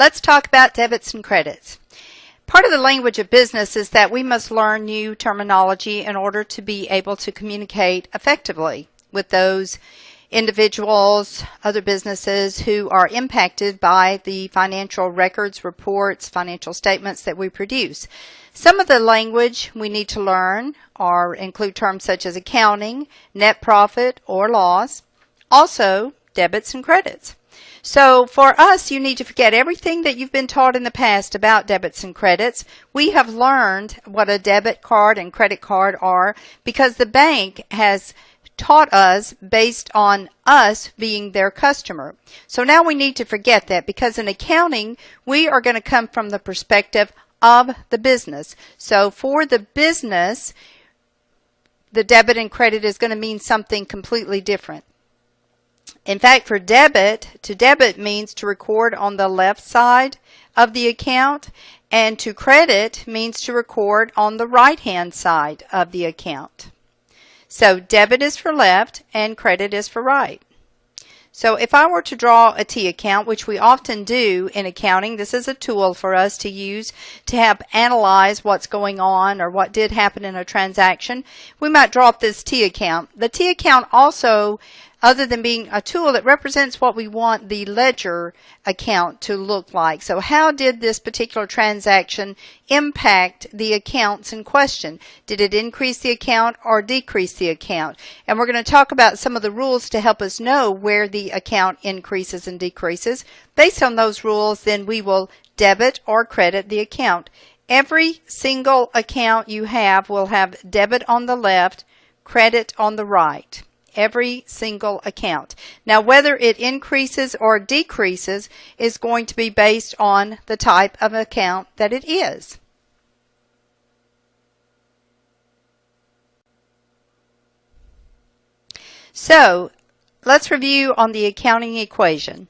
Let's talk about debits and credits. Part of the language of business is that we must learn new terminology in order to be able to communicate effectively with those individuals, other businesses who are impacted by the financial records, reports, financial statements that we produce. Some of the language we need to learn include terms such as accounting, net profit or loss, also debits and credits. So for us, you need to forget everything that you've been taught in the past about debits and credits. We have learned what a debit card and credit card are because the bank has taught us based on us being their customer. So now we need to forget that because in accounting, we are going to come from the perspective of the business. So for the business, the debit and credit is going to mean something completely different. In fact, for debit, to debit means to record on the left side of the account, and to credit means to record on the right-hand side of the account. So debit is for left and credit is for right. So if I were to draw a T account, which we often do in accounting, this is a tool for us to use to help analyze what's going on or what did happen in a transaction. We might draw up this T account. The T account also, other than being a tool, it represents what we want the ledger account to look like. So how did this particular transaction impact the accounts in question? Did it increase the account or decrease the account? And we're going to talk about some of the rules to help us know where the account increases and decreases. Based on those rules, then we will debit or credit the account. Every single account you have will have debit on the left, credit on the right. Every single account. Now, whether it increases or decreases is going to be based on the type of account that it is. So, let's review on the accounting equation.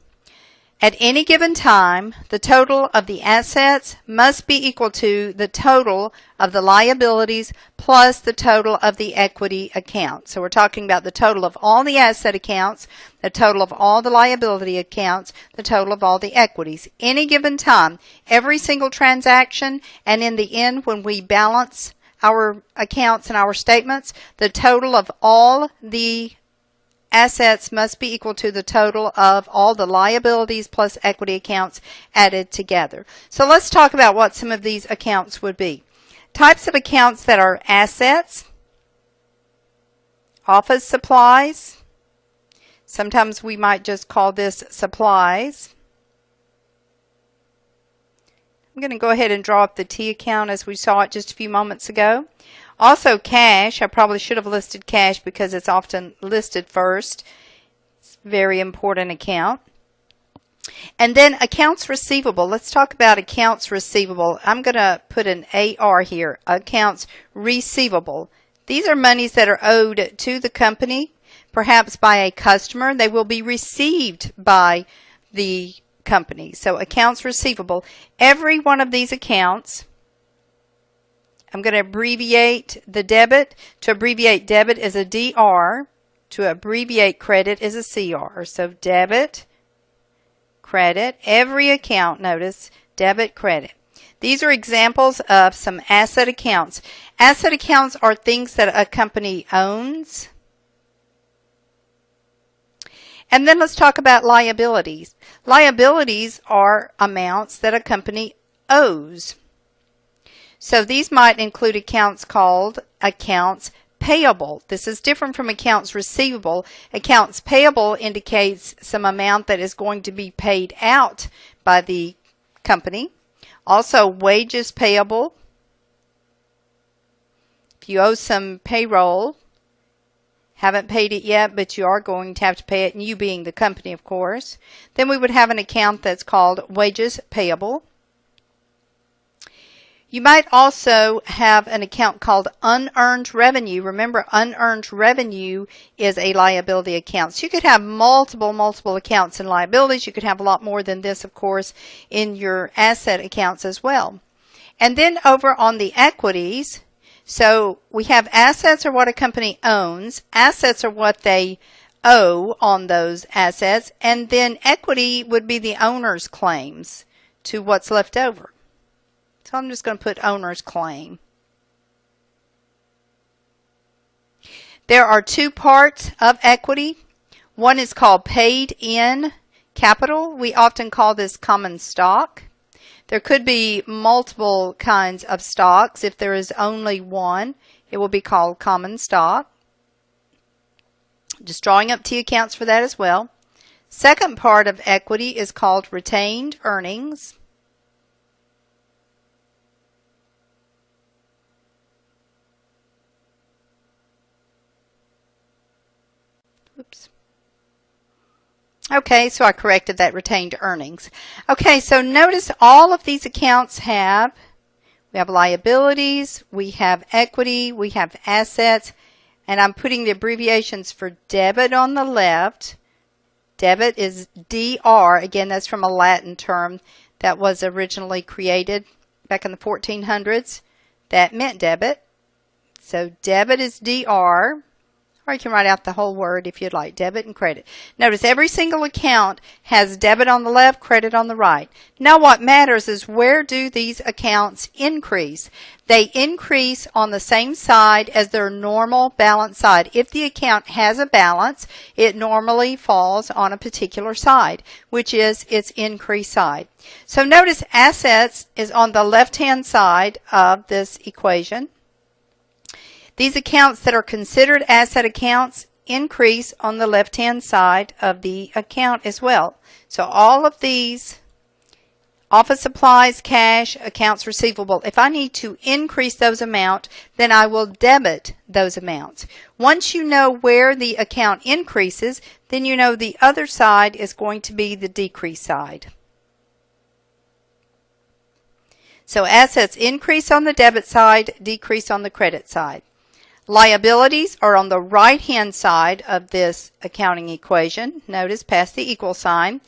At any given time, the total of the assets must be equal to the total of the liabilities plus the total of the equity account. So we're talking about the total of all the asset accounts, the total of all the liability accounts, the total of all the equities. Any given time, every single transaction, and in the end when we balance our accounts and our statements, the total of all the assets must be equal to the total of all the liabilities plus equity accounts added together. So let's talk about what some of these accounts would be. Types of accounts that are assets, office supplies. Sometimes we might just call this supplies. I'm going to go ahead and draw up the T account as we saw it just a few moments ago. Also cash, I probably should have listed cash because it's often listed first. It's a very important account. And then accounts receivable. Let's talk about accounts receivable. I'm going to put an AR here, accounts receivable. These are monies that are owed to the company, perhaps by a customer. They will be received by the company. So accounts receivable. Every one of these accounts, I'm going to abbreviate the debit. To abbreviate debit is a DR. To abbreviate credit is a CR. So debit, credit. Every account, notice, debit, credit. These are examples of some asset accounts. Asset accounts are things that a company owns. And then let's talk about liabilities. Liabilities are amounts that a company owes. So these might include accounts called accounts payable. This is different from accounts receivable. Accounts payable indicates some amount that is going to be paid out by the company. Also wages payable. If you owe some payroll, haven't paid it yet, but you are going to have to pay it, and you being the company, of course. Then we would have an account that's called wages payable. You might also have an account called unearned revenue. Remember, unearned revenue is a liability account. So you could have multiple accounts and liabilities. You could have a lot more than this, of course, in your asset accounts as well. And then over on the equities, so we have assets are what a company owns. Assets are what they owe on those assets. And then equity would be the owner's claims to what's left over. So I'm just going to put owner's claim. There are two parts of equity. One is called paid in capital. We often call this common stock. There could be multiple kinds of stocks. If there is only one, it will be called common stock. Just drawing up T accounts for that as well. Second part of equity is called retained earnings. Oops. Okay, so I corrected that, retained earnings. Okay, so notice all of these accounts we have liabilities, we have equity, we have assets, and I'm putting the abbreviations for debit on the left. Debit is DR. Again, that's from a Latin term that was originally created back in the 1400s. That meant debit. So debit is DR. Or you can write out the whole word if you'd like, debit and credit. Notice every single account has debit on the left, credit on the right. Now what matters is where do these accounts increase? They increase on the same side as their normal balance side. If the account has a balance, it normally falls on a particular side, which is its increase side. So notice assets is on the left-hand side of this equation. These accounts that are considered asset accounts increase on the left-hand side of the account as well. So all of these, office supplies, cash, accounts receivable, if I need to increase those amounts, then I will debit those amounts. Once you know where the account increases, then you know the other side is going to be the decrease side. So assets increase on the debit side, decrease on the credit side. Liabilities are on the right-hand side of this accounting equation. Notice past the equal sign.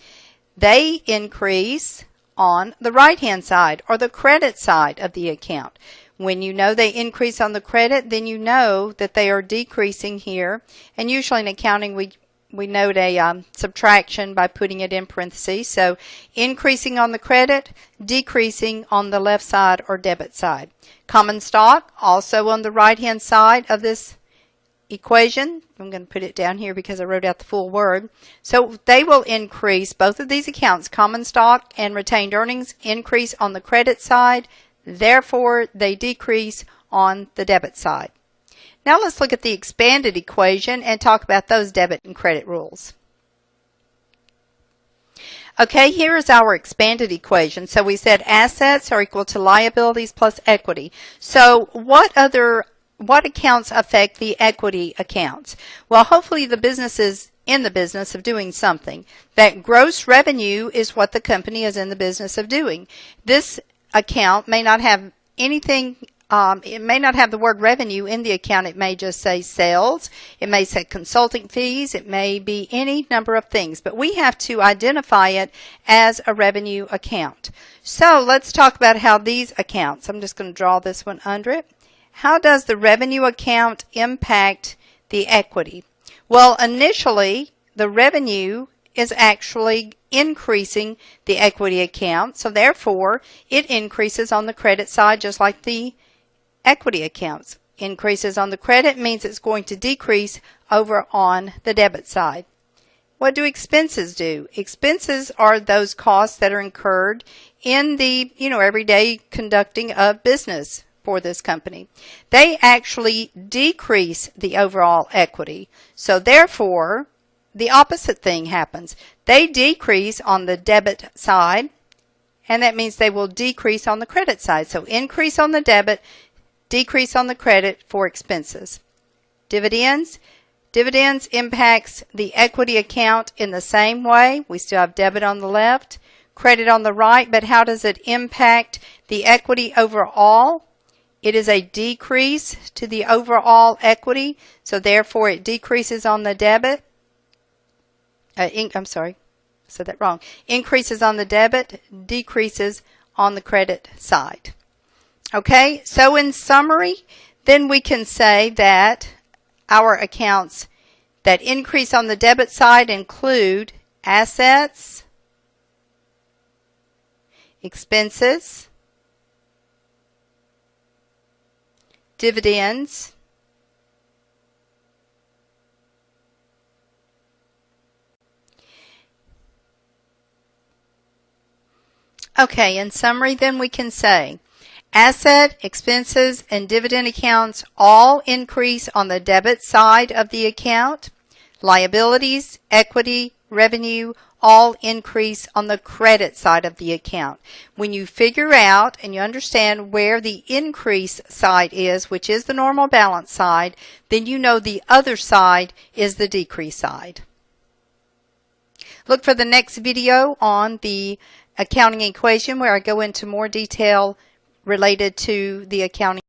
They increase on the right-hand side or the credit side of the account. When you know they increase on the credit, then you know that they are decreasing here. And usually in accounting, we note a subtraction by putting it in parentheses. So increasing on the credit, decreasing on the left side or debit side. Common stock, also on the right-hand side of this equation. I'm going to put it down here because I wrote out the full word. So they will increase, both of these accounts, common stock and retained earnings, increase on the credit side. Therefore, they decrease on the debit side. Now let's look at the expanded equation and talk about those debit and credit rules. Okay, here is our expanded equation. So we said assets are equal to liabilities plus equity. So what accounts affect the equity accounts? Well, hopefully the business is in the business of doing something. That gross revenue is what the company is in the business of doing. This account may not have anything. It may not have the word revenue in the account. It may just say sales. It may say consulting fees. It may be any number of things. But we have to identify it as a revenue account. So let's talk about how these accounts, I'm just going to draw this one under it. How does the revenue account impact the equity? Well, initially, the revenue is actually increasing the equity account. So therefore, it increases on the credit side just like the equity accounts. Increases on the credit means it's going to decrease over on the debit side. What do expenses do? Expenses are those costs that are incurred in the, everyday conducting of business for this company. They actually decrease the overall equity. So therefore, the opposite thing happens. They decrease on the debit side, and that means they will decrease on the credit side. So increase on the debit, decrease on the credit for expenses. Dividends. Dividends impacts the equity account in the same way. We still have debit on the left, credit on the right, but how does it impact the equity overall? It is a decrease to the overall equity, so therefore it decreases on the debit. I'm sorry, I said that wrong. Increases on the debit, decreases on the credit side. Okay, so in summary, then we can say that our accounts that increase on the debit side include assets, expenses, dividends, okay, in summary then we can say asset, expenses, and dividend accounts all increase on the debit side of the account. Liabilities, equity, revenue all increase on the credit side of the account. When you figure out and you understand where the increase side is, which is the normal balance side, then you know the other side is the decrease side. Look for the next video on the accounting equation where I go into more detail related to the accounting